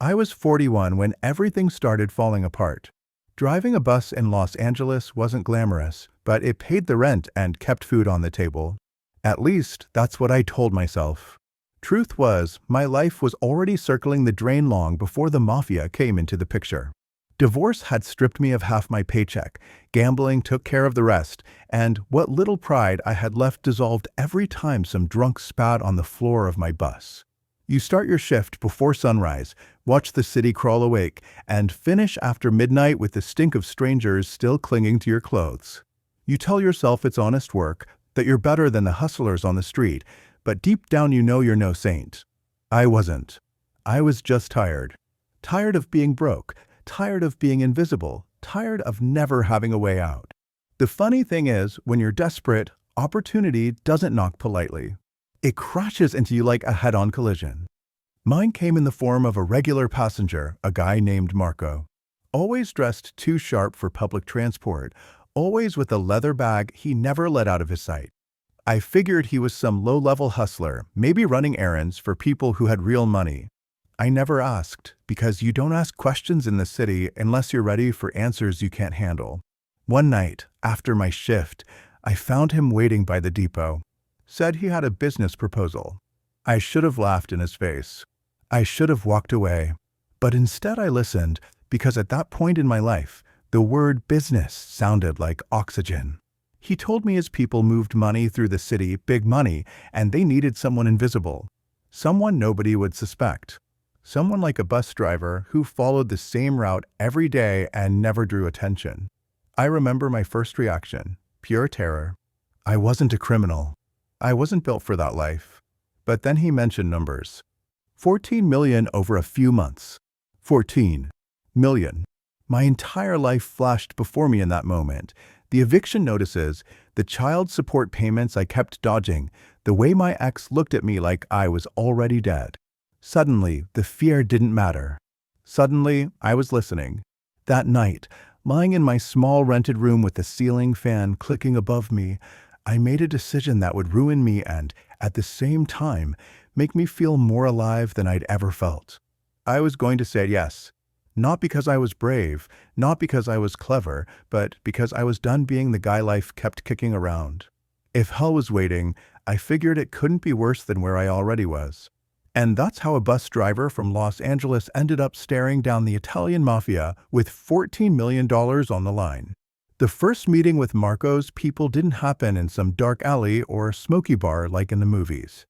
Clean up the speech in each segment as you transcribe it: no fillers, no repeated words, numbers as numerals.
I was 41 when everything started falling apart. Driving a bus in Los Angeles wasn't glamorous, but it paid the rent and kept food on the table. At least, that's what I told myself. Truth was, my life was already circling the drain long before the Mafia came into the picture. Divorce had stripped me of half my paycheck, gambling took care of the rest, and what little pride I had left dissolved every time some drunk spat on the floor of my bus. You start your shift before sunrise, watch the city crawl awake, and finish after midnight with the stink of strangers still clinging to your clothes. You tell yourself it's honest work, that you're better than the hustlers on the street, but deep down you know you're no saint. I wasn't. I was just tired. Tired of being broke, tired of being invisible, tired of never having a way out. The funny thing is, when you're desperate, opportunity doesn't knock politely. It crashes into you like a head-on collision. Mine came in the form of a regular passenger, a guy named Marco. Always dressed too sharp for public transport, always with a leather bag he never let out of his sight. I figured he was some low-level hustler, maybe running errands for people who had real money. I never asked, because you don't ask questions in the city unless you're ready for answers you can't handle. One night, after my shift, I found him waiting by the depot. Said he had a business proposal. I should have laughed in his face. I should have walked away. But instead I listened, because at that point in my life, the word business sounded like oxygen. He told me his people moved money through the city, big money, and they needed someone invisible. Someone nobody would suspect. Someone like a bus driver who followed the same route every day and never drew attention. I remember my first reaction, pure terror. I wasn't a criminal. I wasn't built for that life. But then he mentioned numbers. 14 million over a few months. 14 million. My entire life flashed before me in that moment. The eviction notices, the child support payments I kept dodging, the way my ex looked at me like I was already dead. Suddenly, the fear didn't matter. Suddenly, I was listening. That night, lying in my small rented room with the ceiling fan clicking above me, I made a decision that would ruin me and, at the same time, make me feel more alive than I'd ever felt. I was going to say yes. Not because I was brave, not because I was clever, but because I was done being the guy life kept kicking around. If hell was waiting, I figured it couldn't be worse than where I already was. And that's how a bus driver from Los Angeles ended up staring down the Italian Mafia with $14 million on the line. The first meeting with Marco's people didn't happen in some dark alley or smoky bar like in the movies.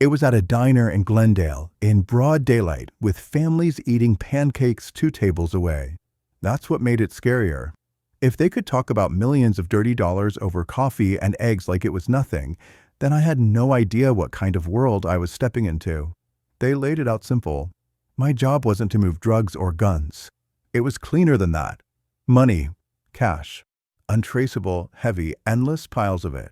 It was at a diner in Glendale, in broad daylight, with families eating pancakes 2 tables away. That's what made it scarier. If they could talk about millions of dirty dollars over coffee and eggs like it was nothing, then I had no idea what kind of world I was stepping into. They laid it out simple. My job wasn't to move drugs or guns. It was cleaner than that. Money, cash, untraceable, heavy, endless piles of it.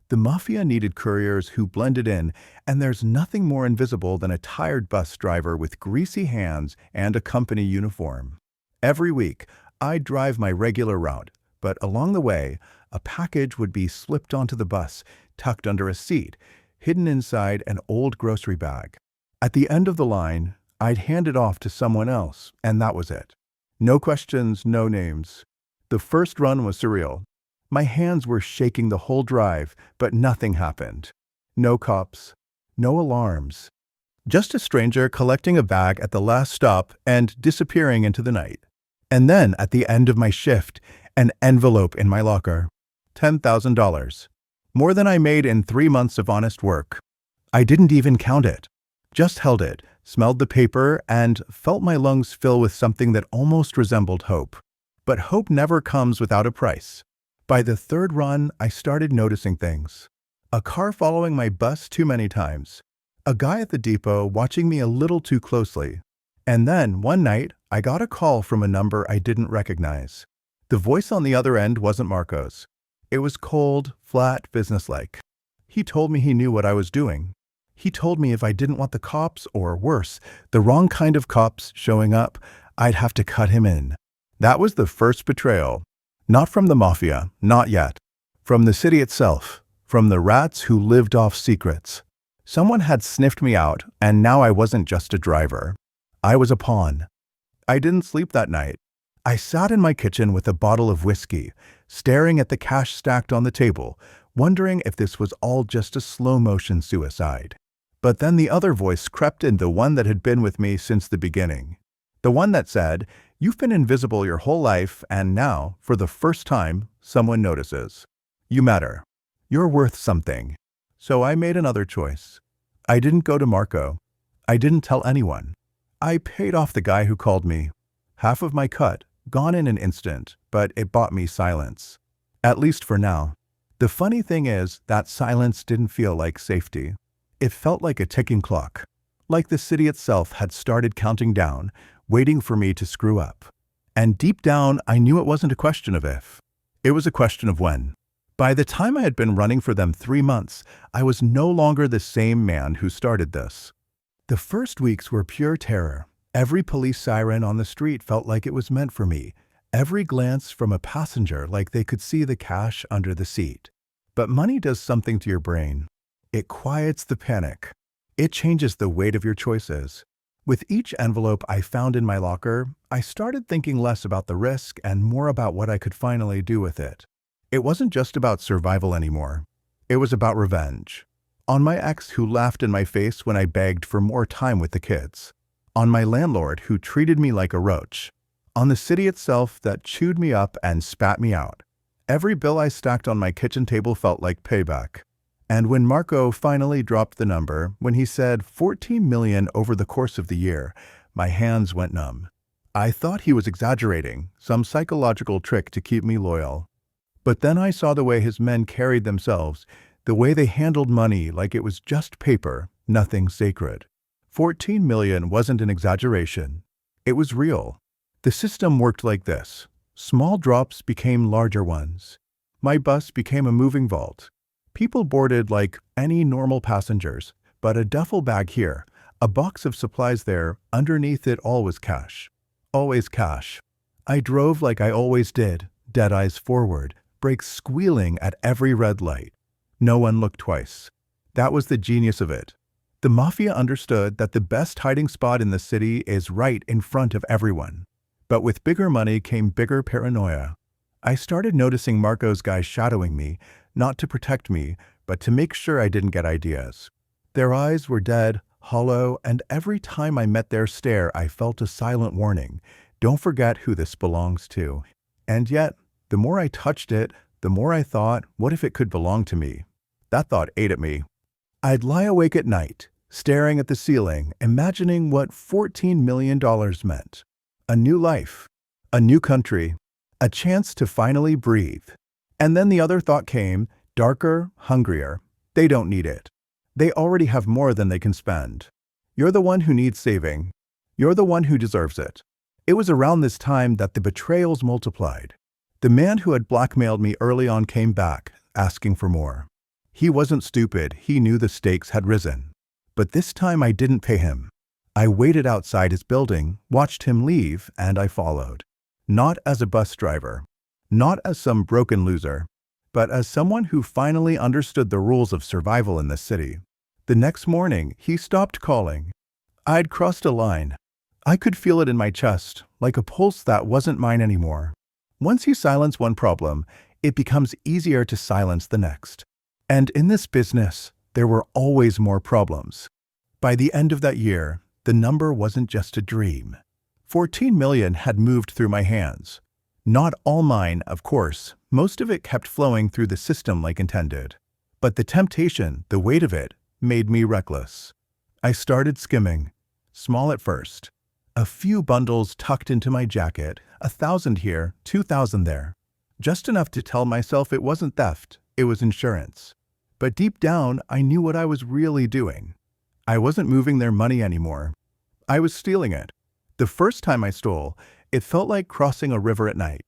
The Mafia needed couriers who blended in, and there's nothing more invisible than a tired bus driver with greasy hands and a company uniform. Every week, I'd drive my regular route, but along the way, a package would be slipped onto the bus, tucked under a seat, hidden inside an old grocery bag. At the end of the line, I'd hand it off to someone else, and that was it. No questions, no names. The first run was surreal. My hands were shaking the whole drive, but nothing happened. No cops, no alarms. Just a stranger collecting a bag at the last stop and disappearing into the night. And then, at the end of my shift, an envelope in my locker. $10,000. More than I made in 3 months of honest work. I didn't even count it. Just held it, smelled the paper, and felt my lungs fill with something that almost resembled hope. But hope never comes without a price. By the third run, I started noticing things. A car following my bus too many times. A guy at the depot watching me a little too closely. And then, one night, I got a call from a number I didn't recognize. The voice on the other end wasn't Marco's. It was cold, flat, businesslike. He told me he knew what I was doing. He told me if I didn't want the cops, or worse, the wrong kind of cops showing up, I'd have to cut him in. That was the first betrayal. Not from the Mafia, not yet. From the city itself, from the rats who lived off secrets. Someone had sniffed me out, and now I wasn't just a driver. I was a pawn. I didn't sleep that night. I sat in my kitchen with a bottle of whiskey, staring at the cash stacked on the table, wondering if this was all just a slow-motion suicide. But then the other voice crept in, the one that had been with me since the beginning. The one that said, "You've been invisible your whole life, and now, for the first time, someone notices. You matter. You're worth something." So I made another choice. I didn't go to Marco. I didn't tell anyone. I paid off the guy who called me. Half of my cut, gone in an instant, but it bought me silence. At least for now. The funny thing is that silence didn't feel like safety. It felt like a ticking clock. Like the city itself had started counting down, waiting for me to screw up. And deep down, I knew it wasn't a question of if. It was a question of when. By the time I had been running for them 3 months, I was no longer the same man who started this. The first weeks were pure terror. Every police siren on the street felt like it was meant for me. Every glance from a passenger like they could see the cash under the seat. But money does something to your brain. It quiets the panic. It changes the weight of your choices. With each envelope I found in my locker, I started thinking less about the risk and more about what I could finally do with it. It wasn't just about survival anymore. It was about revenge. On my ex who laughed in my face when I begged for more time with the kids. On my landlord who treated me like a roach. On the city itself that chewed me up and spat me out. Every bill I stacked on my kitchen table felt like payback. And when Marco finally dropped the number, when he said 14 million over the course of the year, my hands went numb. I thought he was exaggerating, some psychological trick to keep me loyal. But then I saw the way his men carried themselves, the way they handled money like it was just paper, nothing sacred. 14 million wasn't an exaggeration. It was real. The system worked like this. Small drops became larger ones. My bus became a moving vault. People boarded like any normal passengers, but a duffel bag here, a box of supplies there, underneath it all was cash. Always cash. I drove like I always did, dead eyes forward, brakes squealing at every red light. No one looked twice. That was the genius of it. The Mafia understood that the best hiding spot in the city is right in front of everyone. But with bigger money came bigger paranoia. I started noticing Marco's guys shadowing me, not to protect me, but to make sure I didn't get ideas. Their eyes were dead, hollow, and every time I met their stare, I felt a silent warning. Don't forget who this belongs to. And yet, the more I touched it, the more I thought, what if it could belong to me? That thought ate at me. I'd lie awake at night, staring at the ceiling, imagining what $14 million meant. A new life, a new country, a chance to finally breathe. And then the other thought came, darker, hungrier. They don't need it. They already have more than they can spend. You're the one who needs saving. You're the one who deserves it. It was around this time that the betrayals multiplied. The man who had blackmailed me early on came back, asking for more. He wasn't stupid, he knew the stakes had risen. But this time I didn't pay him. I waited outside his building, watched him leave, and I followed. Not as a bus driver. Not as some broken loser. But as someone who finally understood the rules of survival in the city. The next morning, he stopped calling. I'd crossed a line. I could feel it in my chest, like a pulse that wasn't mine anymore. Once you silence one problem, it becomes easier to silence the next. And in this business, there were always more problems. By the end of that year, the number wasn't just a dream. 14 million had moved through my hands. Not all mine, of course. Most of it kept flowing through the system like intended. But the temptation, the weight of it, made me reckless. I started skimming. Small at first. A few bundles tucked into my jacket, 1,000 here, 2,000 there. Just enough to tell myself it wasn't theft, it was insurance. But deep down, I knew what I was really doing. I wasn't moving their money anymore. I was stealing it. The first time I stole, it felt like crossing a river at night.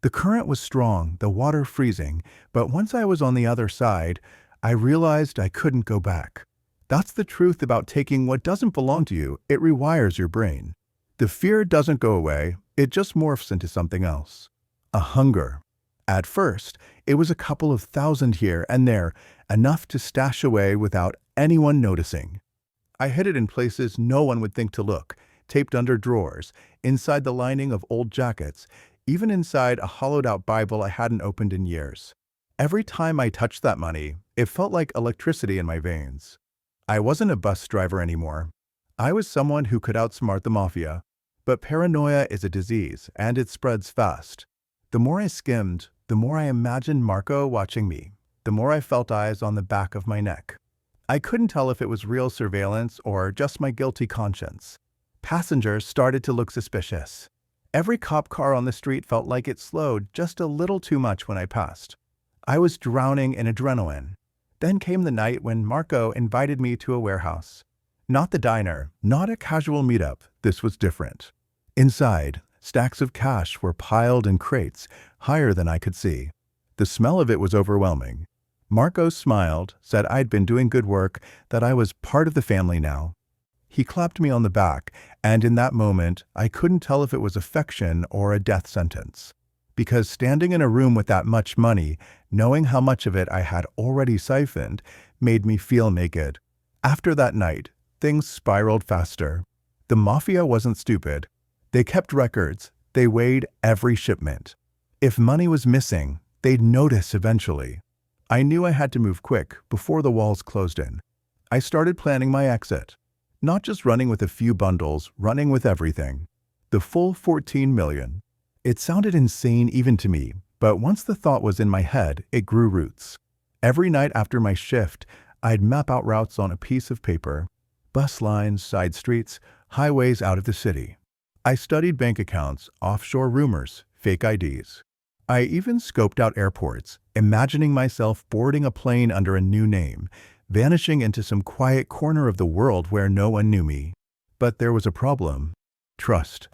The current was strong, the water freezing, but once I was on the other side, I realized I couldn't go back. That's the truth about taking what doesn't belong to you. It rewires your brain. The fear doesn't go away, it just morphs into something else. A hunger. At first, it was a couple of thousand here and there, enough to stash away without anyone noticing. I hid it in places no one would think to look, taped under drawers, inside the lining of old jackets, even inside a hollowed-out Bible I hadn't opened in years. Every time I touched that money, it felt like electricity in my veins. I wasn't a bus driver anymore. I was someone who could outsmart the Mafia. But paranoia is a disease, and it spreads fast. The more I skimmed, the more I imagined Marco watching me, the more I felt eyes on the back of my neck. I couldn't tell if it was real surveillance or just my guilty conscience. Passengers started to look suspicious. Every cop car on the street felt like it slowed just a little too much when I passed. I was drowning in adrenaline. Then came the night when Marco invited me to a warehouse. Not the diner, not a casual meetup. This was different. Inside, stacks of cash were piled in crates, higher than I could see. The smell of it was overwhelming. Marco smiled, said I'd been doing good work, that I was part of the family now. He clapped me on the back, and in that moment, I couldn't tell if it was affection or a death sentence. Because standing in a room with that much money, knowing how much of it I had already siphoned, made me feel naked. After that night, things spiraled faster. The Mafia wasn't stupid. They kept records. They weighed every shipment. If money was missing, they'd notice eventually. I knew I had to move quick before the walls closed in. I started planning my exit. Not just running with a few bundles, running with everything. The full 14 million. It sounded insane even to me, but once the thought was in my head, it grew roots. Every night after my shift, I'd map out routes on a piece of paper. Bus lines, side streets, highways out of the city. I studied bank accounts, offshore rumors, fake IDs. I even scoped out airports, imagining myself boarding a plane under a new name, vanishing into some quiet corner of the world where no one knew me. But there was a problem. Trust.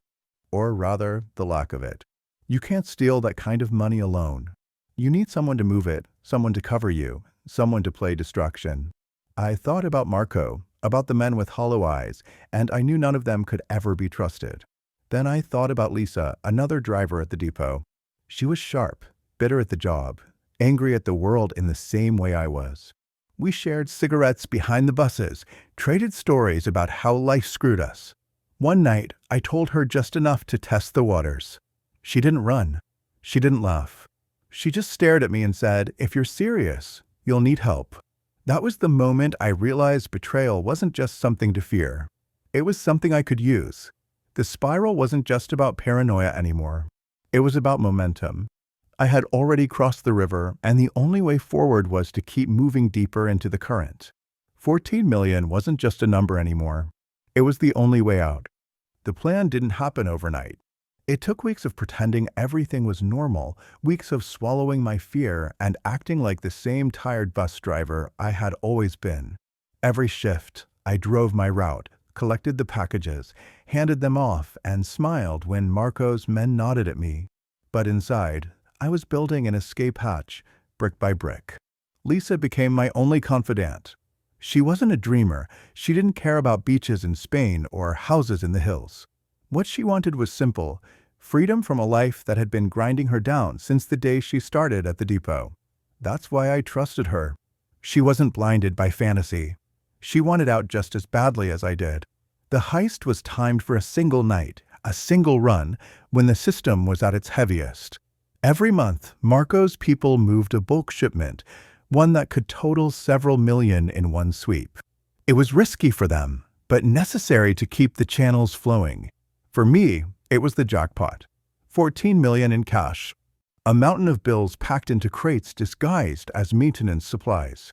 Or rather, the lack of it. You can't steal that kind of money alone. You need someone to move it, someone to cover you, someone to play distraction. I thought about Marco, about the men with hollow eyes, and I knew none of them could ever be trusted. Then I thought about Lisa, another driver at the depot. She was sharp, bitter at the job, angry at the world in the same way I was. We shared cigarettes behind the buses, traded stories about how life screwed us. One night, I told her just enough to test the waters. She didn't run. She didn't laugh. She just stared at me and said, "If you're serious, you'll need help." That was the moment I realized betrayal wasn't just something to fear. It was something I could use. The spiral wasn't just about paranoia anymore. It was about momentum. I had already crossed the river, and the only way forward was to keep moving deeper into the current. 14 million wasn't just a number anymore. It was the only way out. The plan didn't happen overnight. It took weeks of pretending everything was normal, weeks of swallowing my fear and acting like the same tired bus driver I had always been. Every shift, I drove my route, collected the packages, handed them off, and smiled when Marco's men nodded at me. But inside, I was building an escape hatch, brick by brick. Lisa became my only confidant. She wasn't a dreamer. She didn't care about beaches in Spain or houses in the hills. What she wanted was simple: freedom from a life that had been grinding her down since the day she started at the depot. That's why I trusted her. She wasn't blinded by fantasy. She wanted out just as badly as I did. The heist was timed for a single night, a single run, when the system was at its heaviest. Every month, Marco's people moved a bulk shipment, one that could total several million in one sweep. It was risky for them, but necessary to keep the channels flowing. For me, it was the jackpot. 14 million in cash. A mountain of bills packed into crates disguised as maintenance supplies.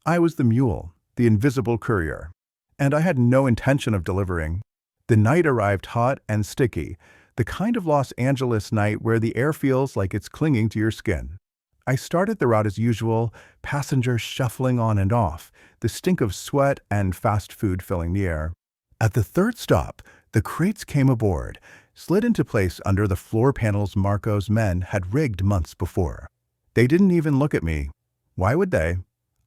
I was the mule, the invisible courier. And I had no intention of delivering. The night arrived hot and sticky, the kind of Los Angeles night where the air feels like it's clinging to your skin. I started the route as usual, passengers shuffling on and off, the stink of sweat and fast food filling the air. At the third stop, the crates came aboard, slid into place under the floor panels Marco's men had rigged months before. They didn't even look at me. Why would they?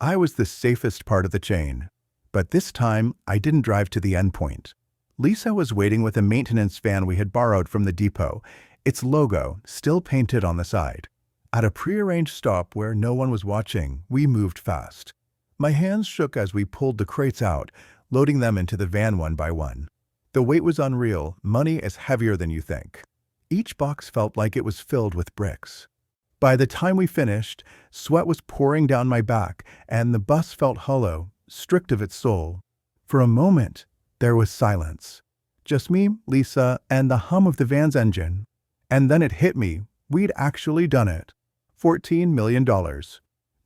I was the safest part of the chain. But this time, I didn't drive to the end point. Lisa was waiting with a maintenance van we had borrowed from the depot, its logo still painted on the side. At a prearranged stop where no one was watching, we moved fast. My hands shook as we pulled the crates out, loading them into the van one by one. The weight was unreal. Money is heavier than you think. Each box felt like it was filled with bricks. By the time we finished, sweat was pouring down my back, and the bus felt hollow, stripped of its soul. For a moment, there was silence. Just me, Lisa, and the hum of the van's engine. And then it hit me. We'd actually done it. $14 million.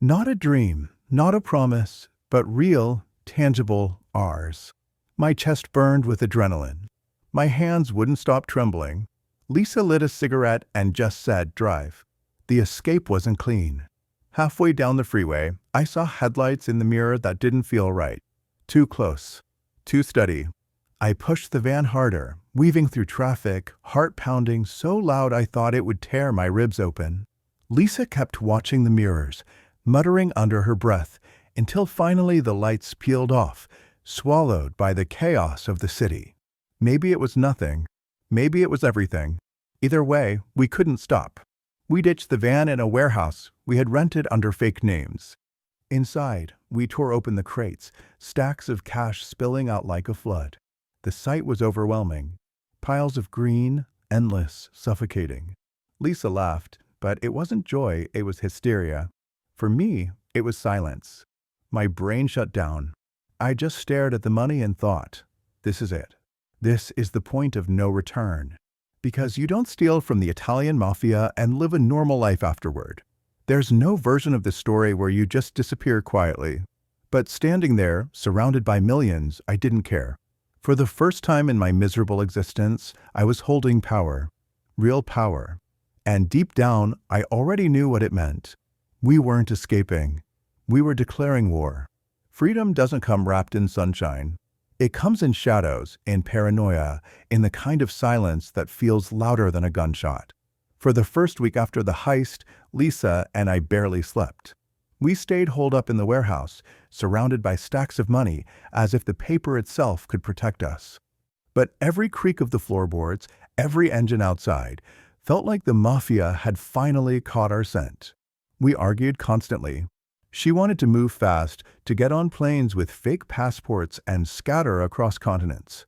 Not a dream, not a promise, but real, tangible ours. My chest burned with adrenaline. My hands wouldn't stop trembling. Lisa lit a cigarette and just said, "Drive." The escape wasn't clean. Halfway down the freeway, I saw headlights in the mirror that didn't feel right. Too close. Too steady. I pushed the van harder, weaving through traffic, heart pounding so loud I thought it would tear my ribs open. Lisa kept watching the mirrors, muttering under her breath, until finally the lights peeled off, swallowed by the chaos of the city. Maybe it was nothing. Maybe it was everything. Either way, we couldn't stop. We ditched the van in a warehouse we had rented under fake names. Inside, we tore open the crates, stacks of cash spilling out like a flood. The sight was overwhelming. Piles of green, endless, suffocating. Lisa laughed, but it wasn't joy, it was hysteria. For me, it was silence. My brain shut down. I just stared at the money and thought, this is it. This is the point of no return. Because you don't steal from the Italian Mafia and live a normal life afterward. There's no version of the story where you just disappear quietly. But standing there, surrounded by millions, I didn't care. For the first time in my miserable existence, I was holding power. Real power. And deep down, I already knew what it meant. We weren't escaping. We were declaring war. Freedom doesn't come wrapped in sunshine. It comes in shadows, in paranoia, in the kind of silence that feels louder than a gunshot. For the first week after the heist, Lisa and I barely slept. We stayed holed up in the warehouse, surrounded by stacks of money, as if the paper itself could protect us. But every creak of the floorboards, every engine outside, felt like the Mafia had finally caught our scent. We argued constantly. She wanted to move fast, to get on planes with fake passports and scatter across continents.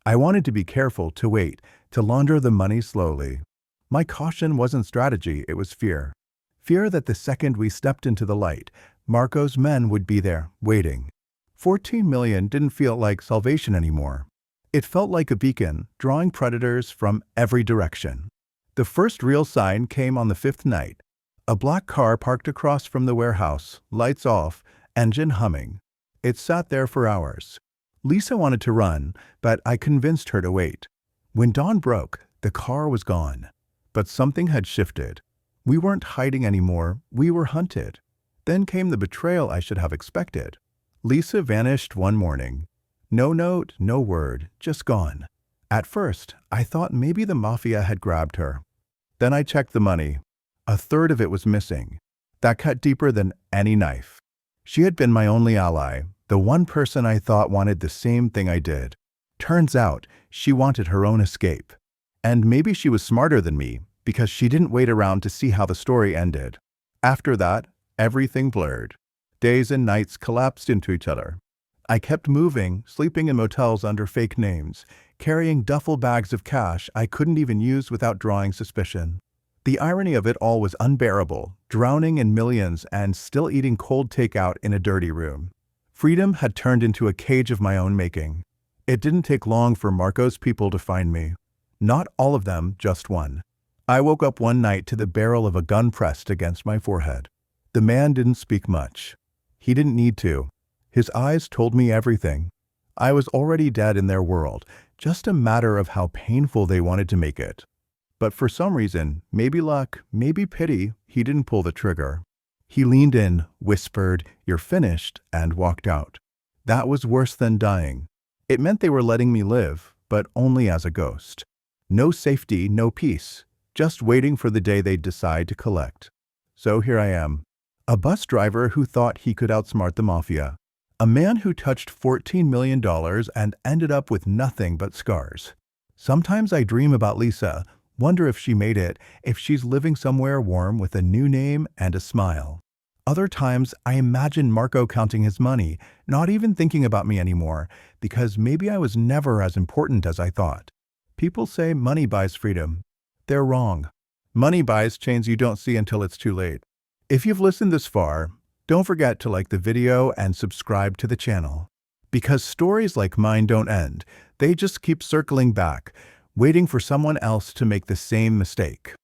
I wanted to be careful, to wait, to launder the money slowly. My caution wasn't strategy, it was fear. Fear that the second we stepped into the light, Marco's men would be there, waiting. 14 million didn't feel like salvation anymore. It felt like a beacon, drawing predators from every direction. The first real sign came on the fifth night. A black car parked across from the warehouse, lights off, engine humming. It sat there for hours. Lisa wanted to run, but I convinced her to wait. When dawn broke, the car was gone. But something had shifted. We weren't hiding anymore, we were hunted. Then came the betrayal I should have expected. Lisa vanished one morning. No note, no word, just gone. At first, I thought maybe the Mafia had grabbed her. Then I checked the money. A third of it was missing. That cut deeper than any knife. She had been my only ally, the one person I thought wanted the same thing I did. Turns out, she wanted her own escape. And maybe she was smarter than me, because she didn't wait around to see how the story ended. After that, everything blurred. Days and nights collapsed into each other. I kept moving, sleeping in motels under fake names, carrying duffel bags of cash I couldn't even use without drawing suspicion. The irony of it all was unbearable, drowning in millions and still eating cold takeout in a dirty room. Freedom had turned into a cage of my own making. It didn't take long for Marco's people to find me. Not all of them, just one. I woke up one night to the barrel of a gun pressed against my forehead. The man didn't speak much. He didn't need to. His eyes told me everything. I was already dead in their world, just a matter of how painful they wanted to make it. But for some reason, maybe luck, maybe pity, he didn't pull the trigger. He leaned in, whispered, "You're finished," and walked out. That was worse than dying. It meant they were letting me live, but only as a ghost. No safety, no peace, just waiting for the day they'd decide to collect. So here I am, a bus driver who thought he could outsmart the Mafia. A man who touched $14 million and ended up with nothing but scars. Sometimes I dream about Lisa, wonder if she made it, if she's living somewhere warm with a new name and a smile. Other times, I imagine Marco counting his money, not even thinking about me anymore, because maybe I was never as important as I thought. People say money buys freedom. They're wrong. Money buys chains you don't see until it's too late. If you've listened this far, don't forget to like the video and subscribe to the channel. Because stories like mine don't end, they just keep circling back, waiting for someone else to make the same mistake.